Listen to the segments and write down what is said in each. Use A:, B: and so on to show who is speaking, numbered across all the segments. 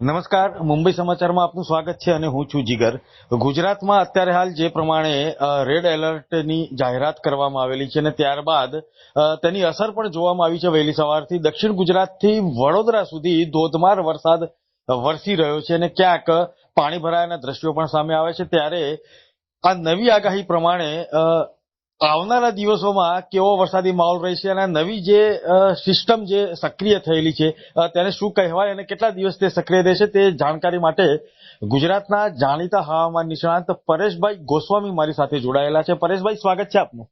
A: નમસ્કાર, મુંબઈ સમાચારમાં આપનું સ્વાગત છે અને હું છું જીગર. ગુજરાતમાં અત્યારે હાલ જે પ્રમાણે રેડ એલર્ટની જાહેરાત કરવામાં આવેલી છે અને ત્યારબાદ તેની અસર પણ જોવામાં આવી છે. વહેલી સવારથી દક્ષિણ ગુજરાતથી વડોદરા સુધી ધોધમાર વરસાદ વરસી રહ્યો છે અને ક્યાંક પાણી ભરાયાના દ્રશ્યો પણ સામે આવે છે. ત્યારે આ નવી આગાહી પ્રમાણે આવનારા દિવસોમાં કેવો વરસાદી માહોલ રહેશે અને નવી જે સિસ્ટમ જે સક્રિય થયેલી છે તેને શું કહેવાય અને કેટલા દિવસ તે સક્રિય રહેશે તે જાણકારી માટે ગુજરાતના જાણીતા હવામાન નિષ્ણાત પરેશભાઈ ગોસ્વામી મારી સાથે જોડાયેલા છે. પરેશભાઈ, સ્વાગત છે આપનું.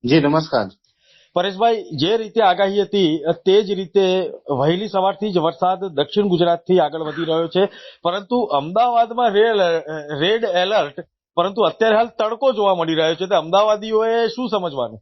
B: જી નમસ્કાર.
A: પરેશભાઈ, જે રીતે આગાહી હતી તે જ રીતે વહેલી સવારથી જ વરસાદ દક્ષિણ ગુજરાતથી આગળ વધી રહ્યો છે, પરંતુ અમદાવાદમાં રેડ એલર્ટ, પરંતુ અત્યારે હાલ તડકો જોવા મળી રહ્યો છે. તો અમદાવાદીઓએ શું સમજવાનું?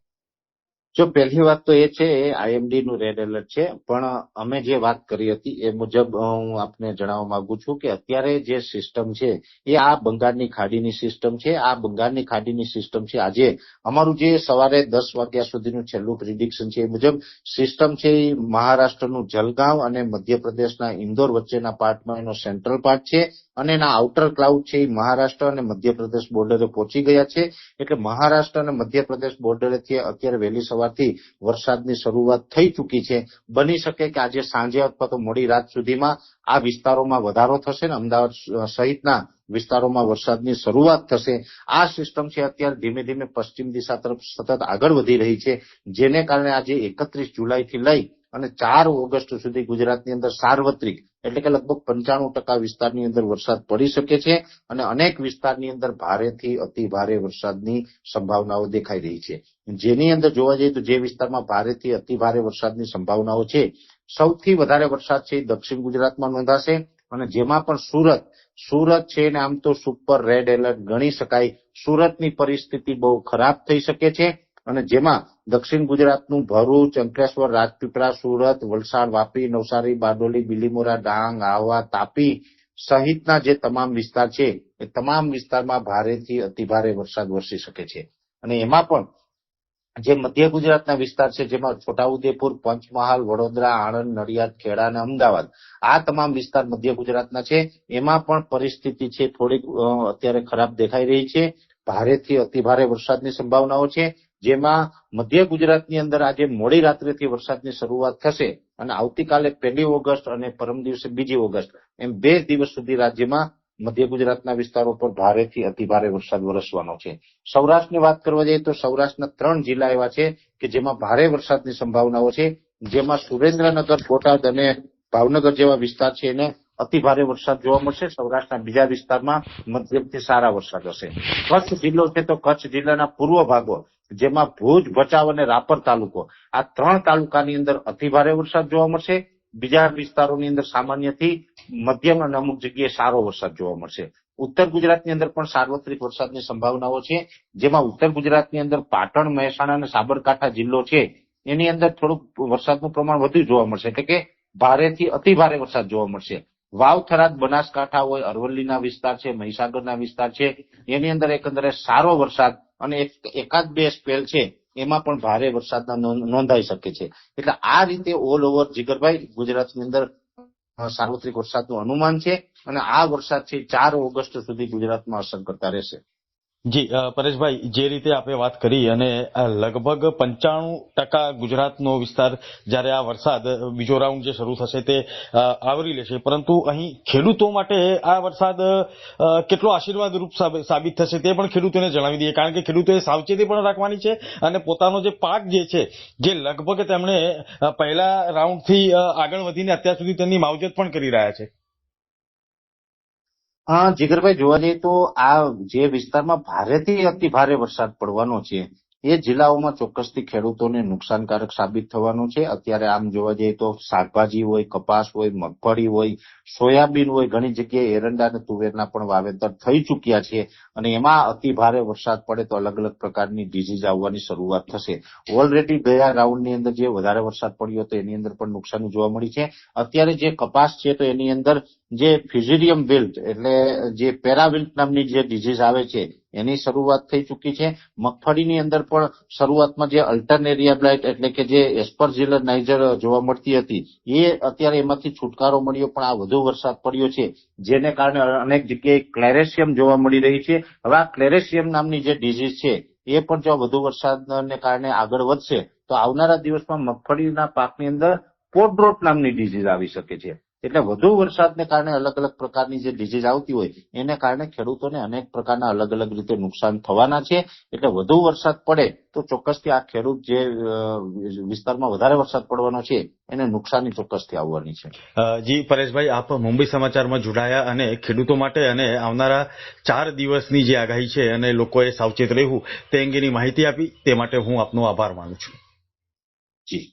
B: જો પહેલી વાત તો એ છે, આઈએમડી નું રેડ એલર્ટ છે, પણ અમે જે વાત કરી હતી એ મુજબ હું આપને જણાવવા માંગુ છું કે અત્યારે જે સિસ્ટમ છે એ આ બંગાળની ખાડીની સિસ્ટમ છે. આ બંગાળની ખાડીની સિસ્ટમ છે. આજે અમારું જે સવારે 10 વાગ્યા સુધીનું છેલ્લું પ્રિડિક્શન છે એ મુજબ સિસ્ટમ છે એ મહારાષ્ટ્રનું જલગાંવ અને મધ્યપ્રદેશના ઇન્દોર વચ્ચેના પાર્ટમાં એનો સેન્ટ્રલ પાર્ટ છે અને એના આઉટર ક્લાઉડ છે એ મહારાષ્ટ્ર અને મધ્યપ્રદેશ બોર્ડરે પહોંચી ગયા છે. એટલે મહારાષ્ટ્ર અને મધ્યપ્રદેશ બોર્ડરેથી અત્યારે વહેલી સવારથી વરસાદની શરૂઆત થઈ ચૂકી છે. બની શકે કે આજે સાંજે અથવા તો મોડી રાત સુધીમાં આ વિસ્તારોમાં વધારો થશે ને અમદાવાદ સહિતના વિસ્તારોમાં વરસાદની શરૂઆત થશે. આ સિસ્ટમ છે અત્યારે ધીમે ધીમે પશ્ચિમ દિશા તરફ સતત આગળ વધી રહી છે, જેને કારણે આજે 31 જુલાઈથી લઈ અને 4 ઓગસ્ટ સુધી ગુજરાતની અંદર સાર્વત્રિક એટલે કે લગભગ 95% વિસ્તારની અંદર વરસાદ પડી શકે છે અને અનેક વિસ્તારની અંદર ભારેથી અતિ ભારે વરસાદની સંભાવનાઓ દેખાઈ રહી છે. જેની અંદર જોવા જઈએ તો જે વિસ્તારમાં ભારેથી અતિ ભારે વરસાદની સંભાવનાઓ છે, સૌથી વધારે વરસાદ છે દક્ષિણ ગુજરાતમાં નોંધાશે અને જેમાં પણ સુરત છે ને આમ તો સુપર રેડ એલર્ટ ગણી શકાય. સુરતની પરિસ્થિતિ બહુ ખરાબ થઈ શકે છે અને જેમાં દક્ષિણ ગુજરાતનું ભરૂચ, અંકલેશ્વર, રાજપીપળા, સુરત, વલસાડ, વાપી, નવસારી, બારડોલી, બિલીમોરા, ડાંગ, આહવા, તાપી સહિતના જે તમામ વિસ્તાર છે એ તમામ વિસ્તારમાં ભારેથી અતિભારે વરસાદ વરસી શકે છે. અને એમાં પણ જે મધ્ય ગુજરાતના વિસ્તાર છે, જેમાં છોટાઉદેપુર, પંચમહાલ, વડોદરા, આણંદ, નડિયાદ, ખેડા અને અમદાવાદ, આ તમામ વિસ્તાર મધ્ય ગુજરાતના છે. એમાં પણ પરિસ્થિતિ છે થોડીક અત્યારે ખરાબ દેખાઈ રહી છે. ભારેથી અતિભારે વરસાદની સંભાવનાઓ છે, જેમાં મધ્ય ગુજરાતની અંદર આજે મોડી રાત્રેથી વરસાદની શરૂઆત થશે અને આવતીકાલે 1 ઓગસ્ટ અને પરમ દિવસે 2 ઓગસ્ટ એમ 2 દિવસ સુધી રાજ્યમાં મધ્ય ગુજરાતના વિસ્તારો પર ભારેથી અતિભારે વરસાદ વરસવાનો છે. સૌરાષ્ટ્રની વાત કરવા જઈએ તો સૌરાષ્ટ્રના 3 જિલ્લા એવા છે કે જેમાં ભારે વરસાદની સંભાવનાઓ છે, જેમાં સુરેન્દ્રનગર, બોટાદ અને ભાવનગર જેવા વિસ્તાર છે એને અતિભારે વરસાદ જોવા મળશે. સૌરાષ્ટ્રના બીજા વિસ્તારમાં મધ્યમથી સારા વરસાદ હશે. કચ્છ જિલ્લો છે તો કચ્છ જિલ્લાના પૂર્વ ભાગો, જેમાં ભુજ, ભચાઉ અને રાપર તાલુકો, આ 3 તાલુકાની અંદર અતિભારે વરસાદ જોવા મળશે. બીજા વિસ્તારોની અંદર સામાન્યથી મધ્યમ અને અમુક જગ્યાએ સારો વરસાદ જોવા મળશે. ઉત્તર ગુજરાતની અંદર પણ સાર્વત્રિક વરસાદની સંભાવનાઓ છે, જેમાં ઉત્તર ગુજરાતની અંદર પાટણ, મહેસાણા અને સાબરકાંઠા જિલ્લો છે એની અંદર થોડુંક વરસાદનું પ્રમાણ વધુ જોવા મળશે, એટલે કે ભારેથી અતિભારે વરસાદ જોવા મળશે. વાવ, થરાદ, બનાસકાંઠા હોય, અરવલ્લીના વિસ્તાર છે, મહીસાગરના વિસ્તાર છે, એની અંદર એકંદરે સારો વરસાદ અને એકાદ બે સ્પેલ છે એમાં પણ ભારે વરસાદના નોંધાઈ શકે છે. એટલે આ રીતે ઓલ ઓવર જીગરભાઈ ગુજરાતની અંદર સાર્વત્રિક વરસાદનું અનુમાન છે અને આ વરસાદ છે 4 ઓગસ્ટ સુધી ગુજરાતમાં અસર કરતા રહેશે.
A: જી પરેશભાઈ, જે રીતે આપણે વાત કરી અને લગભગ 95% ગુજરાતનો વિસ્તાર જ્યારે આ વરસાદ બીજો રાઉન્ડ જે શરૂ થશે તે આવરી લેશે, પરંતુ અહીં ખેડૂતો માટે આ વરસાદ કેટલો આશીર્વાદરૂપ સાબિત થશે તે પણ ખેડૂતોને જણાવી દઈએ, કારણ કે ખેડૂતોએ સાવચેતી પણ રાખવાની છે અને પોતાનો જે પાક જે છે, જે લગભગ તેમણે પહેલા રાઉન્ડથી આગળ વધીને અત્યાર સુધી તેમની માવજત પણ કરી રહ્યા છે.
B: હા જીગરભાઈ, જોવા જઈએ તો આ જે વિસ્તારમાં ભારેથી અતિ ભારે વરસાદ પડવાનો છે એ જિલ્લાઓમાં ચોક્કસથી ખેડૂતોને નુકસાનકારક સાબિત થવાનું છે. અત્યારે આમ જોવા જઈએ તો શાકભાજી હોય, કપાસ હોય, મગફળી હોય, સોયાબીન હોય, ઘણી જગ્યાએ એરંડા અને તુવેરના પણ વાવેતર થઈ ચૂક્યા છે અને એમાં અતિ ભારે વરસાદ પડે તો અલગ અલગ પ્રકારની ડિઝીઝ આવવાની શરૂઆત થશે. ઓલરેડી ગયા રાઉન્ડની અંદર જે વધારે વરસાદ પડ્યો હતો એની અંદર પણ નુકસાની જોવા મળી છે. અત્યારે જે કપાસ છે તો એની અંદર જે ફ્યુઝેરિયમ વિલ્ટ એટલે જે પેરાવિલ્ટ નામની જે ડિઝીઝ આવે છે એની શરૂઆત થઈ ચૂકી છે. મગફળીની અંદર પણ શરૂઆતમાં જે અલ્ટરનેરિયા બ્લાઇટ એટલે કે જે એસ્પરજીલર નાઇજર જોવા મળતી હતી એ અત્યારે એમાંથી છુટકારો મળ્યો, પણ આ વધુ વરસાદ પડ્યો છે જેને કારણે અનેક જગ્યાએ ક્લેરેશિયમ જોવા મળી રહી છે. હવે આ ક્લેરેશિયમ નામની જે ડિઝીઝ છે એ પણ જો વધુ વરસાદને કારણે આગળ વધશે તો આવનારા દિવસમાં મગફળીના પાકની અંદર પોટ રોટ નામની ડિઝીઝ આવી શકે છે. એટલે વધુ વરસાદને કારણે અલગ અલગ પ્રકારની જે ડિઝીઝ આવતી હોય એને કારણે ખેડૂતોને અનેક પ્રકારના અલગ અલગ રીતે નુકસાન થવાના છે. એટલે વધુ વરસાદ પડે તો ચોક્કસથી આ ખેડૂત જે વિસ્તારમાં વધારે વરસાદ પડવાનો છે એને નુકસાની ચોક્કસથી આવવાની છે.
A: જી પરેશભાઈ, આપ મુંબઈ સમાચારમાં જોડાયા અને ખેડૂતો માટે અને આવનારા 4 દિવસની જે આગાહી છે અને લોકોએ સાવચેત રહેવું તે અંગેની માહિતી આપી તે માટે હું આપનો આભાર માનું છું.
B: જી.